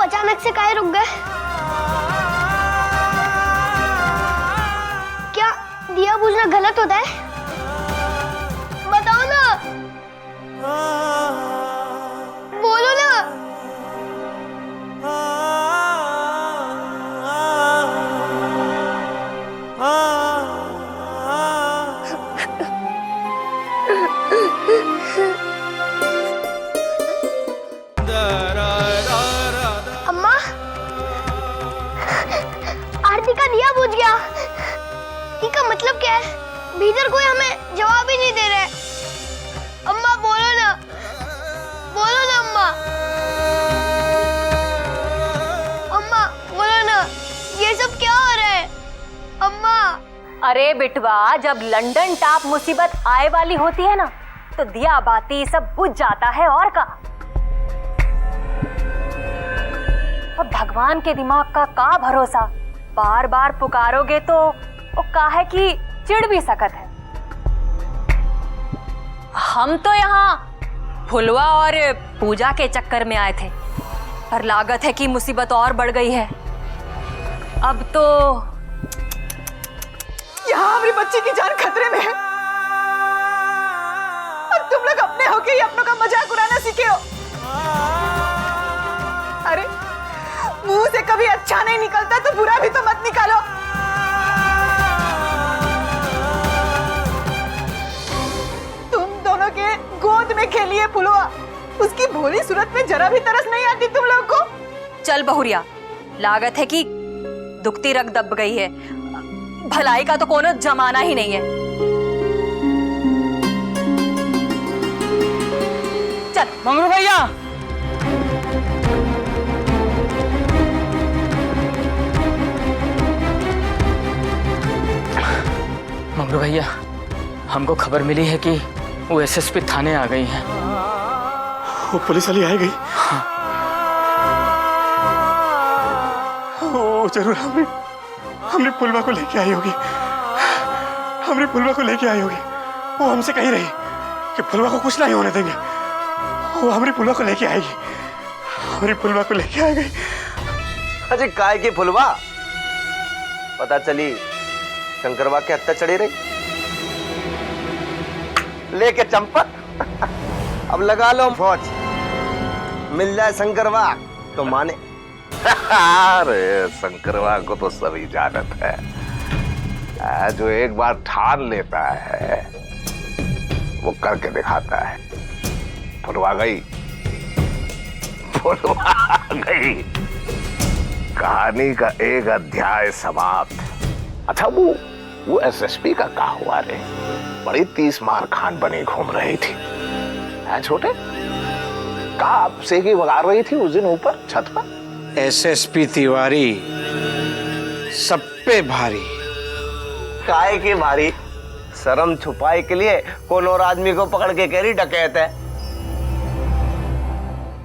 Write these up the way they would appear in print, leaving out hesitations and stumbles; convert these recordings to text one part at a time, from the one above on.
अचानक से काहे रुक गए? क्या दिया बुझना गलत होता है? बताओ ना, बोलो ना। अम्मा, आरती का दिया बुझ गया। इसका मतलब क्या है? भीतर कोई हमें जवाब ही नहीं दे रहे। अम्मा बोलो ना, बोलो ना अम्मा। अम्मा बोलो ना, ये सब क्या हो रहा है? अम्मा। अरे बिटवा, जब लंदन टॉप मुसीबत आए वाली होती है ना, तो दिया बाती सब बुझ जाता है। और का और भगवान के दिमाग का भरोसा। बार बार पुकारोगे तो वो काहे की चिढ़ भी सकत है। हम तो यहाँ फुलवा और पूजा के चक्कर में आए थे, पर लागत है कि मुसीबत और बढ़ गई है। अब तो यहाँ हमारी बच्ची की जान खतरे में है और तुम लोग अपने होके ही अपनों का मजाक उड़ाना सीखे हो। अरे मुंह से कभी अच्छा नहीं निकलता तो बुरा भी तो मत निकालो। तुम दोनों के गोद में खेलिए फुलवा, उसकी भोली सूरत में जरा भी तरस नहीं आती तुम लोग को? चल बहुरिया, लागत है कि दुखती रग दब गई है। भलाई का तो कोनो जमाना ही नहीं है। चल मंगरू भैया, मंगरू भैया, हमको खबर मिली है कि वो एसएसपी थाने आ गई हैं। वो पुलिस वाली आ गई? हाँ। वो जरूर हमने फुलवा को लेके आई होगी। हमने फुलवा को लेके आई होगी। वो हमसे कही रही कि फुलवा को कुछ नहीं होने देंगे। वो हमारी फुलवा को लेके आएगी। हमारी फुलवा को लेके आ गई। अजय काय की फुलवा? पता चली शंकरवा के हत्या चढ़ी रही लेके चंपक। अब लगा लो फौज, मिल जाए शंकरवा तो माने। अरे शंकरवा को तो सभी जानत है। जो एक बार ठान लेता है वो करके दिखाता है। फुलवा गई, फुलवा गई, कहानी का एक अध्याय समाप्त। अच्छा वो एसएसपी का क्या हुआ रे? बड़ी 30 मार खान बनी घूम रही थी। है छोटे, कहाँ से की वगार रही थी उस दिन ऊपर छत पर? एसएसपी तिवारी सब पे भारी। काय के भारी? शर्म छुपाए के लिए कौन और आदमी को पकड़ के कह रही डकैत है।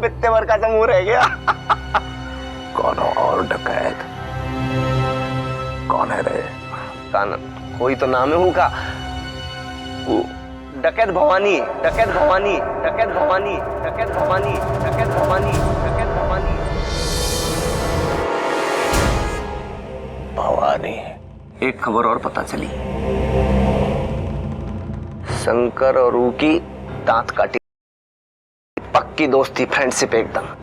बित्ते भर का समूह रह गया। कौन और डकैत? कौन है रे? कोई तो नाम है उनका। डकैत भवानी, डकैत भवानी, डकैत भवानी, डकैत भवानी, डकैत भवानी, डकैत भवानी। भवानी। एक खबर और पता चली, शंकर और रू की दांत काटी पक्की दोस्ती, फ्रेंडशिप एकदम।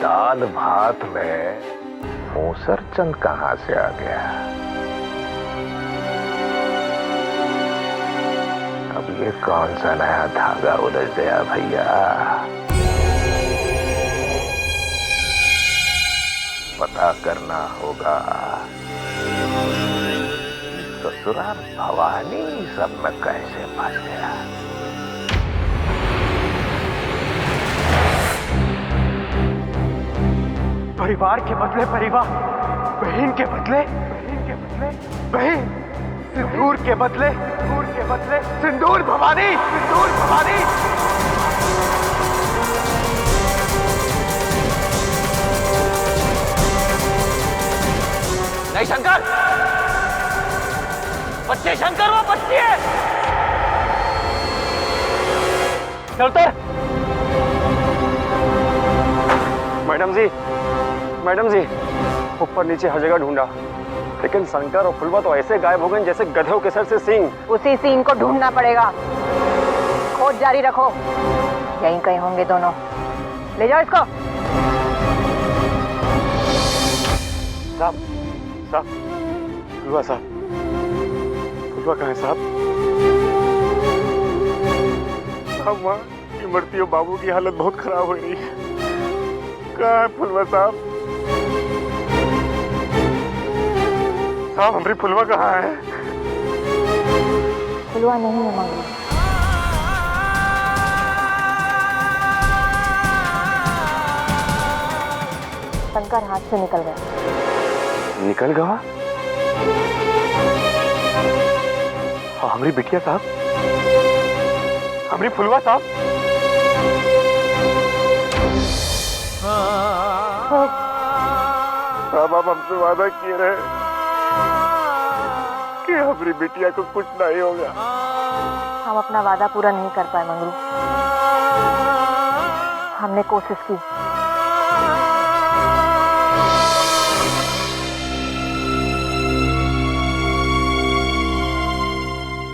दाल भात में मूसर चंद कहां से आ गया? अब ये कौन सा नया धागा उलझ गया भैया? पता करना होगा। ससुराल भवानी सब में कैसे फंस गया? परिवार के बदले परिवार, बहन के बदले बहन, सिंदूर के बदले सिंदूर भवानी, सिंदूर भवानी। नहीं शंकर, बच्चे शंकर, वो बच्चे चल उतर। मैडम जी ऊपर नीचे हर जगह ढूंढा, लेकिन शंकर और फुलवा तो ऐसे गायब हो गए जैसे गधों के सर से सींग। उसी सीन को ढूंढना पड़ेगा। खोज जारी रखो, यहीं कहीं होंगे दोनों। ले जाओ इसको। साहब साहब, फुलवा साहब, फुलवा कहाँ है साहब? माँ की मरती हो, बाबू की हालत बहुत खराब हो रही है। कहाँ है फुलवा साहब? साहब हमारी फुलवा कहाँ है? फुलवा नहीं है मंगलू। शंकर हाथ से निकल गया। निकल गया? हमारी बिटिया साहब, हमारी फुलवा साहब। साहब आप हमसे वादा किए रहे कि हमारी बिटिया को कुछ नहीं होगा। हम अपना वादा पूरा नहीं कर पाए मंगलू। हमने कोशिश की।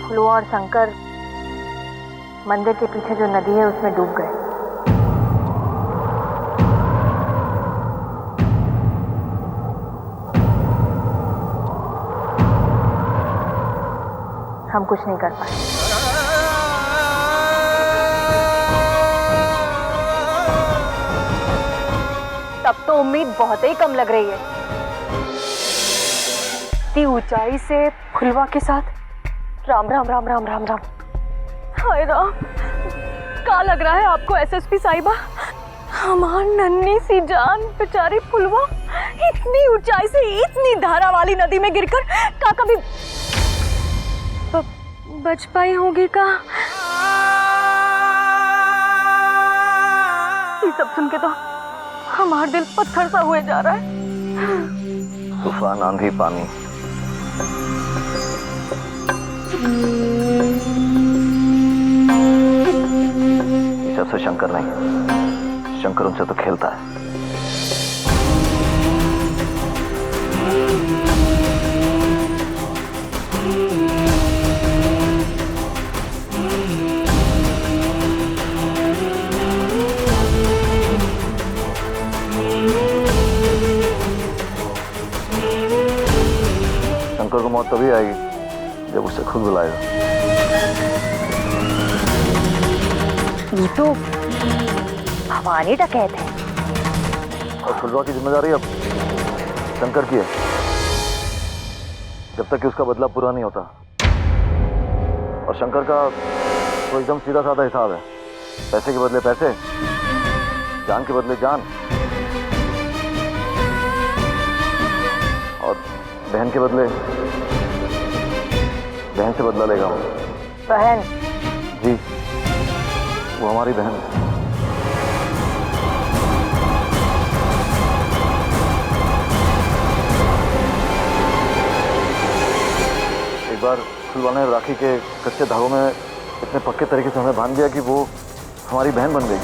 फुलवा और शंकर मंदिर के पीछे जो नदी है उसमें डूब गए। हम कुछ नहीं कर पाए। तब तो उम्मीद बहुत ही कम लग रही है। इतनी ऊंचाई से फुलवा के साथ। राम राम राम राम राम राम। हाय राम, क्या लग रहा है आपको एसएसपी साहिबा? हमार नन्ही सी जान बेचारी फुलवा इतनी ऊंचाई से इतनी धारा वाली नदी में गिरकर का कभी बच पाई होगी का? ये सब सुन के तो हमारा दिल पत्थर सा हुए जा रहा है। तूफान, आंधी, पानी, ये सबसे शंकर नहीं, शंकर उनसे तो खेलता है। शंकर को मौत तभी आएगी जब उसे खुद बुलाएगा। ये तो हमारे डकैत है। और फुलवा की जिम्मेदारी अब शंकर की है, जब तक कि उसका बदला पूरा नहीं होता। और शंकर का तो एकदम सीधा साधा हिसाब है। पैसे के बदले पैसे, जान के बदले जान, और बहन के बदले बहन से बदला लेगा वो। बहन? जी, वो हमारी बहन है। एक बार फुलवा ने राखी के कच्चे धागों में इतने पक्के तरीके से हमें बांध दिया कि वो हमारी बहन बन गई।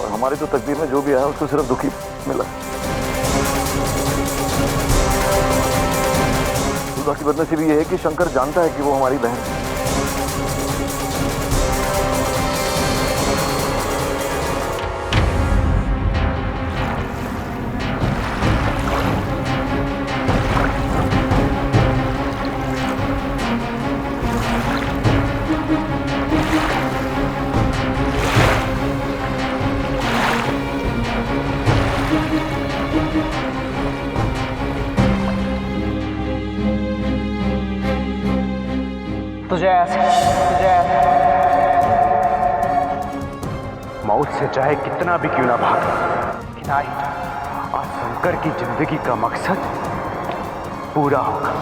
और हमारी तो तकदीर में जो भी आया उसको सिर्फ दुखी मिला। फुलवा की बदनसीबी ये है कि शंकर जानता है कि वो हमारी बहन है। मौत से चाहे कितना भी क्यों ना भाग, लेकिन आज शंकर की जिंदगी का मकसद पूरा होगा।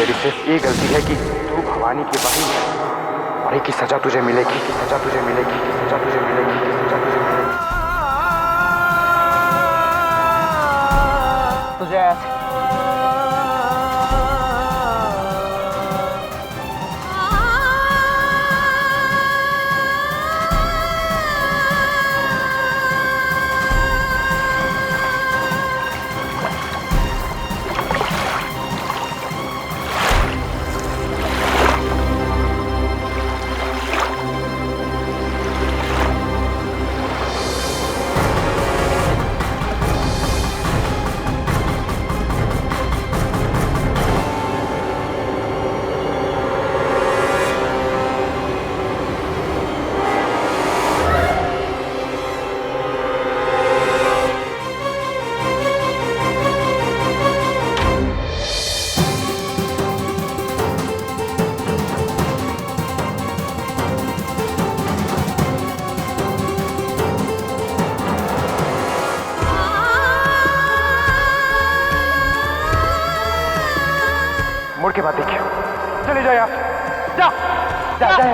तेरी सिर्फ ये गलती है कि तू भवानी की बहन है और एक की सजा तुझे मिलेगी, की सजा तुझे मिलेगी, की सजा तुझे मिलेगी, की सजा तुझे मिलेगी। तुझे मुड़ के बात देखिए, चले जाओ यहाँ, जा जा जा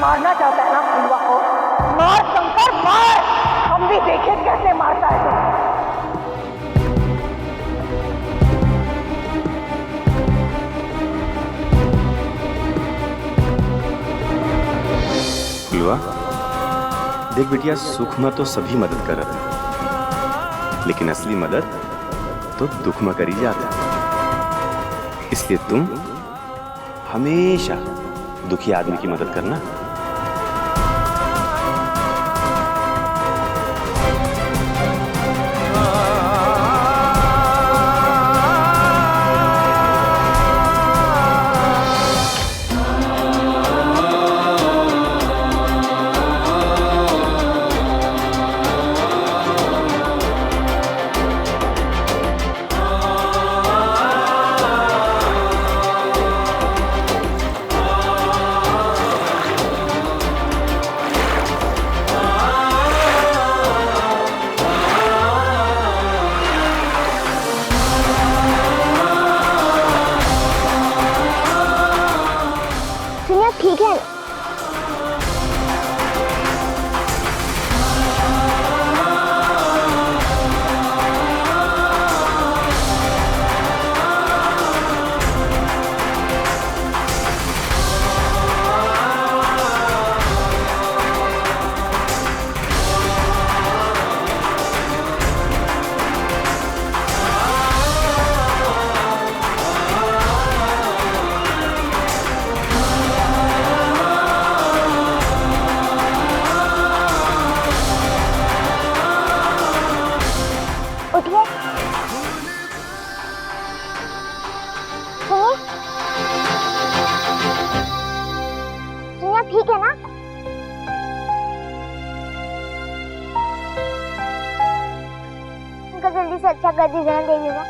मारना चाहता है ना फुलवा को? मार शंकर मार, हम भी देखें कैसे मारता है तो। फुलवा, देख बिटिया, सुख में तो सभी मदद कर रहे हैं, लेकिन असली मदद तो दुख में करी जाता है। इसलिए तुम हमेशा दुखी आदमी की मदद करना। ठीक है। ठीक है ना? उनका जल्दी से अच्छा कर दीजिए ना देवी माँ।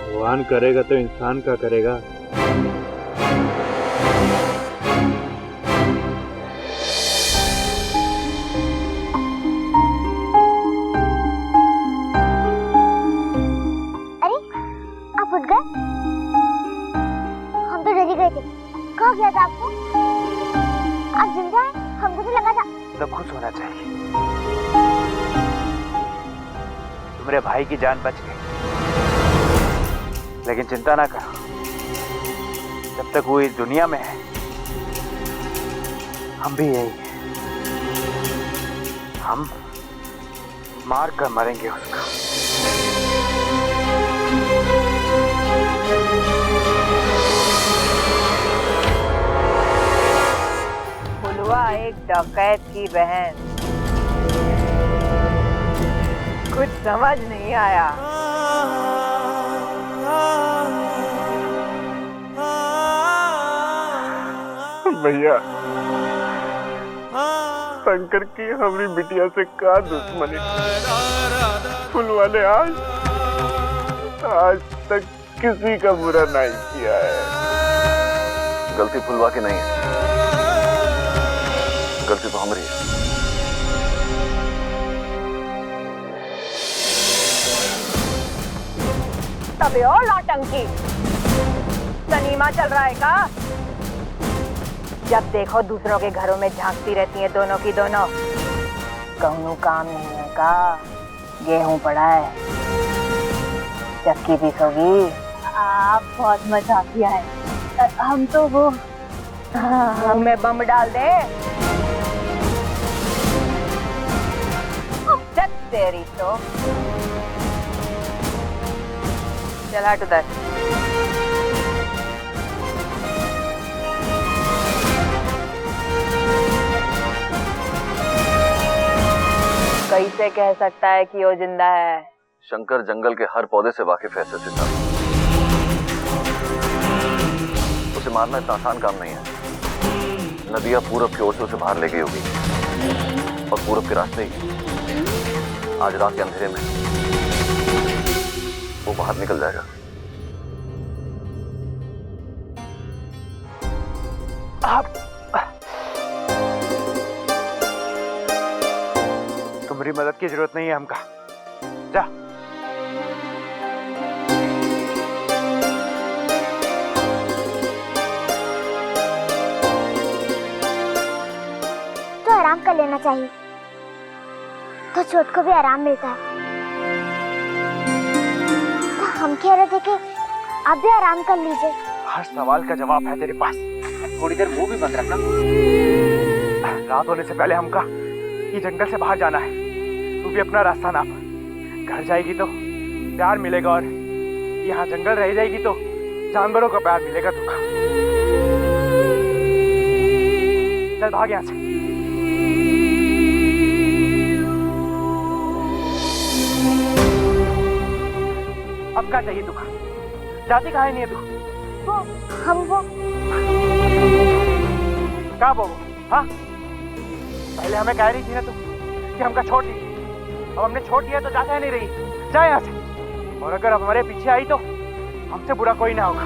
भगवान करेगा तो इंसान का करेगा। अरे आप उठ गए? हम तो डर ही गए थे। कहा गया था आपको? आप जिंदा हैं? हमको तो लगा था। तो खुश होना चाहिए, तुम्हारे भाई की जान बच गई। लेकिन चिंता ना करो, जब तक वो इस दुनिया में है हम भी यही हैं। हम मार कर मरेंगे उसका। फुलवा एक डकैत की बहन, कुछ समझ नहीं आया। भैया, शंकर की हमारी बिटिया से का दुश्मनी? फुलवा ने आज तक किसी का बुरा नहीं किया है। गलती फुलवा की नहीं है, गलती तो हमारी है। तबे और नौटंकी सनीमा चल रहा है का? जब देखो दूसरों के घरों में झांकती रहती हैं दोनों की दोनों। कहूँ काम नहीं है का? गेहूं पड़ा है, चक्की पीसोगी? आप बहुत मजाकिया है। हम तो वो हमें बम डाल दे। जब तेरी तो चल हट उधर। कैसे कह सकता है कि वो जिंदा है? शंकर जंगल के हर पौधे से वाकिफ है एसएसपी साहब। उसे मारना इतना आसान काम नहीं है। नदिया पूरब की ओर से उसे बाहर ले गई होगी और पूरब के रास्ते ही आज रात के अंधेरे में वो बाहर निकल जाएगा। तुम्हारी मदद की जरूरत नहीं है हमका। जा। तो आराम कर लेना चाहिए, तो चोट को भी आराम मिलता है। तो हम कह रहे थे कि आप भी आराम कर लीजिए। हर सवाल का जवाब है तेरे पास। थोड़ी देर मुंह भी बंद रखना। रात होने से पहले हमका ये जंगल से बाहर जाना है। तू भी अपना रास्ता नाप। घर जाएगी तो प्यार मिलेगा और यहाँ जंगल रह जाएगी तो जानवरों का प्यार मिलेगा तुझको। चल भाग यहाँ से। अब क्या चाहिए तुझको? जाती कहाँ नहीं है तू? वो क्या बोलो? हाँ, पहले हमें कह रही थी ना तू कि हमका छोड़ दी। अब हमने छोड़ दिया तो जा नहीं रही। जा यहाँ से। और अगर अब हमारे पीछे आई तो हमसे बुरा कोई ना होगा।